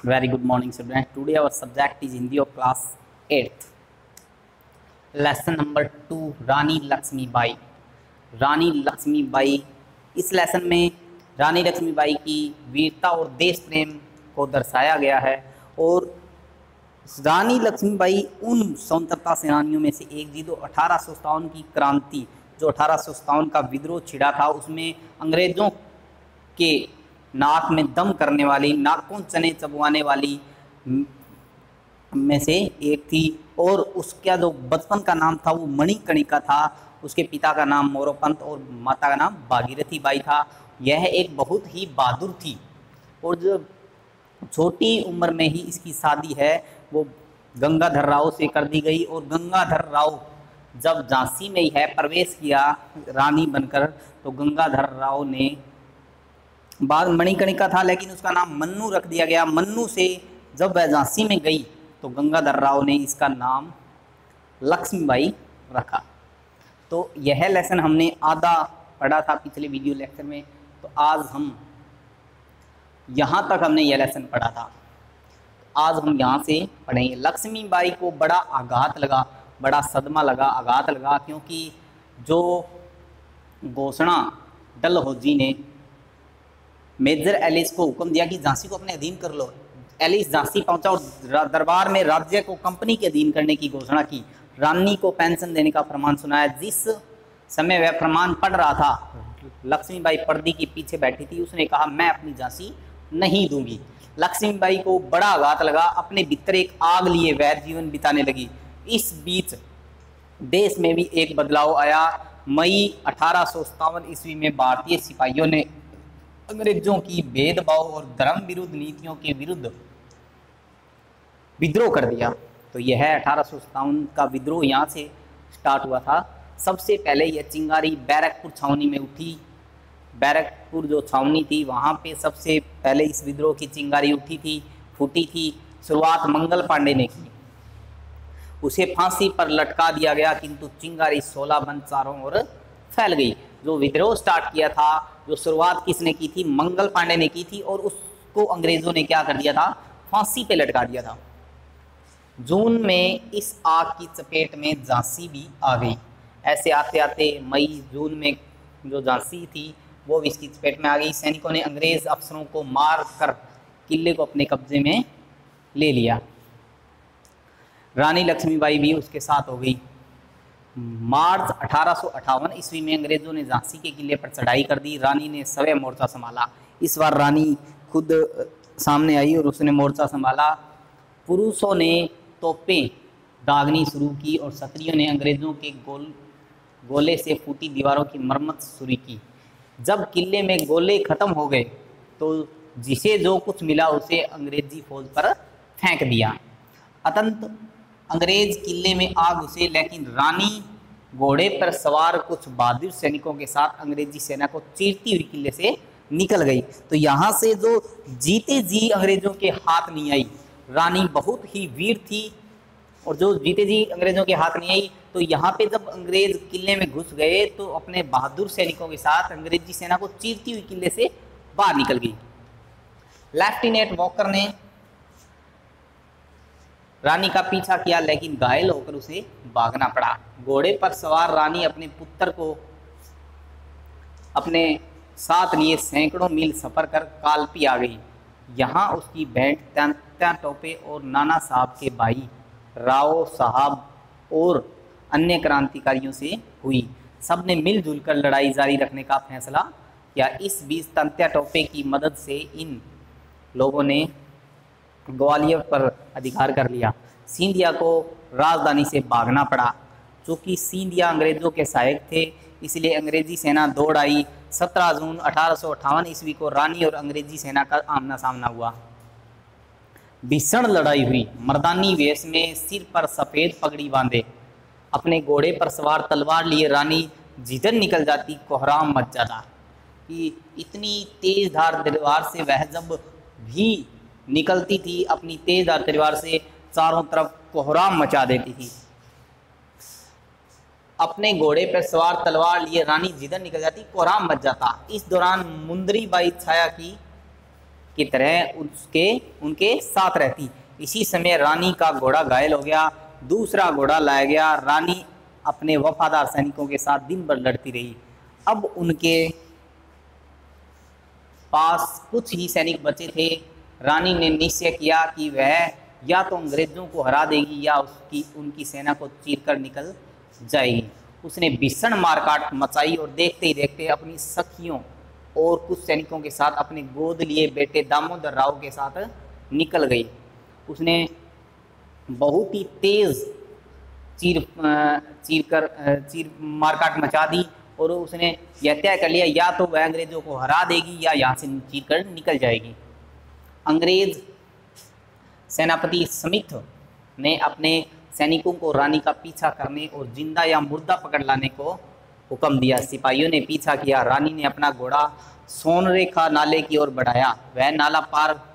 Very good morning, students. Today our subject is Hindi of class 8th. Lesson number 2, रानी लक्ष्मीबाई। रानी लक्ष्मीबाई, इस lesson में रानी लक्ष्मीबाई की वीरता और देश प्रेम को दर्शाया गया है। और रानी लक्ष्मीबाई उन स्वतंत्रता सेनानियों में से एक थी जो 1857 की क्रांति, जो 1857 का विद्रोह छिड़ा था, उसमें अंग्रेज़ों के नाक में दम करने वाली, नाकों चने चबवाने वाली में से एक थी। और उसका जो बचपन का नाम था वो मणिकर्णिका था। उसके पिता का नाम मोरोपंत और माता का नाम भागीरथी बाई था। यह एक बहुत ही बहादुर थी और जो छोटी उम्र में ही इसकी शादी है वो गंगाधर राव से कर दी गई। और गंगाधर राव जब झांसी में है प्रवेश किया रानी बनकर, तो गंगाधर राव ने, बाद मणिकर्णिका था लेकिन उसका नाम मन्नू रख दिया गया। मन्नू से जब वह झांसी में गई तो गंगाधर राव ने इसका नाम लक्ष्मीबाई रखा। तो यह लेसन हमने आधा पढ़ा था पिछले वीडियो लेक्चर में, तो आज हम यहाँ तक हमने यह लेसन पढ़ा था। आज हम यहाँ से पढ़ेंगे। लक्ष्मीबाई को बड़ा आघात लगा, बड़ा सदमा लगा, आघात लगा, क्योंकि जो घोषणा डलहौजी ने मेजर एलिस को हुक्म दिया कि झांसी को अपने अधीन कर लो। एलिस झांसी पहुंचा और दरबार में राज्य को कंपनी के अधीन करने की घोषणा की। रानी को पेंशन देने का फरमान सुनाया। जिस समय वह फरमान पढ़ रहा था, लक्ष्मीबाई पर्दे के पीछे बैठी थी। उसने कहा, मैं अपनी झांसी नहीं दूंगी। लक्ष्मीबाई को बड़ा आघात लगा, अपने भीतर एक आग लिए वैर जीवन बिताने लगी। इस बीच देश में भी एक बदलाव आया। मई 1857 ईस्वी में भारतीय सिपाहियों ने अंग्रेजों की भेदभाव और धर्म विरुद्ध नीतियों के विरुद्ध विद्रोह कर दिया। तो यह 1857 का विद्रोह यहाँ से स्टार्ट हुआ था। सबसे पहले यह चिंगारी बैरकपुर छावनी में उठी। बैरकपुर जो छावनी थी वहाँ पे सबसे पहले इस विद्रोह की चिंगारी उठी थी, फूटी थी। शुरुआत मंगल पांडे ने की। उसे फांसी पर लटका दिया गया, किंतु चिंगारी 16 बन चारों ओर फैल गई। जो विद्रोह स्टार्ट किया था, जो शुरुआत किसने की थी? मंगल पांडे ने की थी। और उसको अंग्रेजों ने क्या कर दिया था? फांसी पे लटका दिया था। जून में इस आग की चपेट में झांसी भी आ गई। ऐसे आते आते मई जून में जो झांसी थी वो भी इसकी चपेट में आ गई। सैनिकों ने अंग्रेज अफसरों को मार कर किले को अपने कब्जे में ले लिया। रानी लक्ष्मीबाई भी उसके साथ हो गई। मार्च 1858 ईस्वी में अंग्रेजों ने झांसी के किले पर चढ़ाई कर दी। रानी ने सवै मोर्चा संभाला। इस बार रानी खुद सामने आई और उसने मोर्चा संभाला। पुरुषों ने तोपें दागनी शुरू की और क्षत्रियों ने अंग्रेजों के गोले से फूटी दीवारों की मरम्मत शुरू की। जब किले में गोले खत्म हो गए तो जिसे जो कुछ मिला उसे अंग्रेजी फौज पर फेंक दिया। अतंत अंग्रेज किले में आ घुसे, लेकिन रानी घोड़े पर सवार कुछ बहादुर सैनिकों के साथ अंग्रेजी सेना को चीरती हुई किले से निकल गई। तो यहाँ से जो जीते जी अंग्रेजों के हाथ नहीं आई, रानी बहुत ही वीर थी और जो जीते जी अंग्रेजों के हाथ नहीं आई, तो यहाँ पे जब अंग्रेज किले में घुस गए तो अपने बहादुर सैनिकों के साथ अंग्रेजी सेना को चीरती हुई किले से बाहर निकल गई। लेफ्टिनेंट वॉकर ने रानी का पीछा किया, लेकिन घायल होकर उसे भागना पड़ा। घोड़े पर सवार रानी अपने पुत्र को अपने साथ लिए सैकड़ों मील सफर कर कालपी आ गई। यहाँ उसकी भेंट तात्या टोपे और नाना साहब के भाई राव साहब और अन्य क्रांतिकारियों से हुई। सब ने मिलजुल कर लड़ाई जारी रखने का फैसला किया। इस बीच तात्या टोपे की मदद से इन लोगों ने ग्वालियर पर अधिकार कर लिया। सिंधिया को राजधानी से भागना पड़ा। चूँकि सिंधिया अंग्रेजों के सहायक थे, इसलिए अंग्रेजी सेना दौड़ आई। 17 जून 1858 ईस्वी को रानी और अंग्रेजी सेना का आमना सामना हुआ। भीषण लड़ाई हुई। मर्दानी वेश में, सिर पर सफ़ेद पगड़ी बांधे, अपने घोड़े पर सवार तलवार लिए रानी जिधर निकल जाती कोहराम मच जाता। कि इतनी तेज धार तलवार से वह जब भी निकलती थी, अपनी तेज धार तलवार से चारों तरफ कोहराम मचा देती थी। अपने घोड़े पर सवार तलवार लिए रानी जिधर निकल जाती कोहराम मच जाता। इस दौरान मुंदरी बाई छाया की की तरह उनके साथ रहती। इसी समय रानी का घोड़ा घायल हो गया, दूसरा घोड़ा लाया गया। रानी अपने वफादार सैनिकों के साथ दिन भर लड़ती रही। अब उनके पास कुछ ही सैनिक बचे थे। रानी ने निश्चय किया कि वह या तो अंग्रेजों को हरा देगी या उनकी सेना को चीरकर निकल जाएगी। उसने भीषण मारकाट मचाई और देखते ही देखते अपनी सखियों और कुछ सैनिकों के साथ अपने गोद लिए बेटे दामोदर राव के साथ निकल गई। उसने बहुत ही तेज चीर मारकाट मचा दी और उसने यह तय कर लिया या तो वह अंग्रेजों को हरा देगी या यहाँ से चीर कर निकल जाएगी। अंग्रेज सेनापति स्मिथ ने अपने सैनिकों को रानी का पीछा करने और जिंदा या मुर्दा पकड़ लाने को हुक्म दिया। सिपाहियों ने पीछा किया। रानी ने अपना घोड़ा सोनरेखा नाले की ओर बढ़ाया। वह नाला पार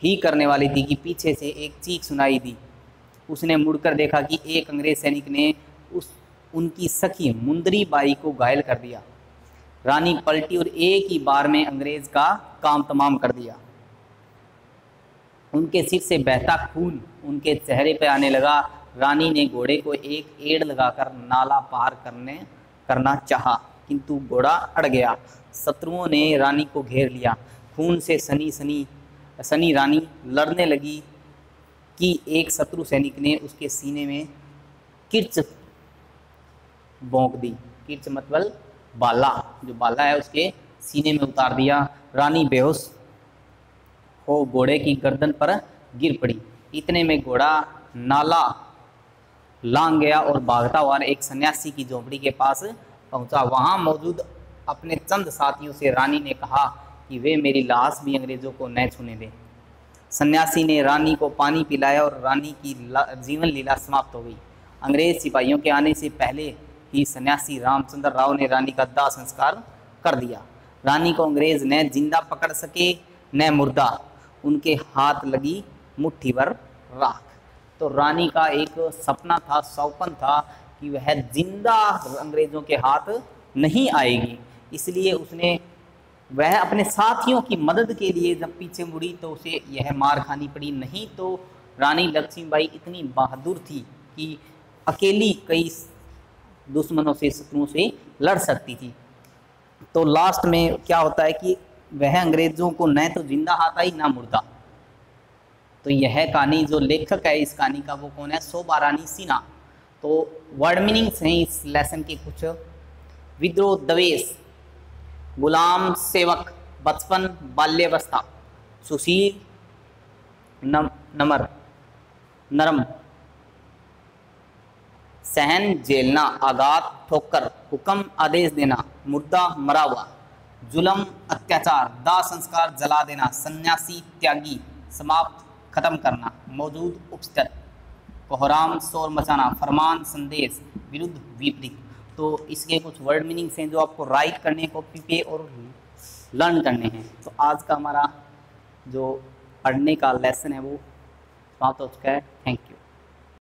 ही करने वाली थी कि पीछे से एक चीख सुनाई दी। उसने मुड़कर देखा कि एक अंग्रेज सैनिक ने उनकी सखी मुंदरी बाई को घायल कर दिया। रानी पलटी और एक ही बार में अंग्रेज का काम तमाम कर दिया। उनके सिर से बहता खून उनके चेहरे पर आने लगा। रानी ने घोड़े को एक एड़ लगाकर नाला पार करना चाहा, किंतु घोड़ा अड़ गया। शत्रुओं ने रानी को घेर लिया। खून से सनी रानी लड़ने लगी कि एक शत्रु सैनिक ने उसके सीने में किर्च भोंक दी। किर्च मतलब बाला, जो बाला है उसके सीने में उतार दिया। रानी बेहोश हो घोड़े की गर्दन पर गिर पड़ी। इतने में घोड़ा नाला लांग गया और भागता हुआ एक सन्यासी की झोपड़ी के पास पहुंचा। वहां मौजूद अपने चंद साथियों से रानी ने कहा कि वे मेरी लाश भी अंग्रेजों को न छूने दें। सन्यासी ने रानी को पानी पिलाया और रानी की जीवन लीला समाप्त हो गई। अंग्रेज सिपाहियों के आने से पहले ही सन्यासी रामचंद्र राव ने रानी का दाह संस्कार कर दिया। रानी को अंग्रेज न जिंदा पकड़ सके न मुर्दा। उनके हाथ लगी मुट्ठी भर राख। तो रानी का एक सपना था, सौपन था कि वह जिंदा अंग्रेजों के हाथ नहीं आएगी। इसलिए वह अपने साथियों की मदद के लिए जब पीछे मुड़ी तो उसे यह मार खानी पड़ी। नहीं तो रानी लक्ष्मीबाई इतनी बहादुर थी कि अकेली कई दुश्मनों से, शत्रुओं से लड़ सकती थी। तो लास्ट में क्या होता है कि वह अंग्रेजों को न तो जिंदा हाथ आई ना मुर्दा। तो यह कहानी, जो लेखक है इस कहानी का, वो कौन है? शोभा रानी सिन्हा। तो वर्ड मीनिंग्स हैं इस लेसन के कुछ। विद्रोह, दवेश, गुलाम सेवक, बचपन, बाल्यावस्था, सुशील, नरम, सहन, झेलना, आघात, ठोकर, हुक्म, आदेश देना, मुर्दा, मरा हुआ, जुल्म, अत्याचार, दाह संस्कार, जला देना, सन्यासी, त्यागी, समाप्त, खत्म करना, मौजूद, उपस्थित, कोहराम, शोर मचाना, फरमान, संदेश, विरुद्ध, विपरीत। तो इसके कुछ वर्ड मीनिंग्स हैं जो आपको राइट करने, कॉपी पे और लर्न करने हैं। तो आज का हमारा जो पढ़ने का लेसन है वो समाप्त हो चुका है। Thank you.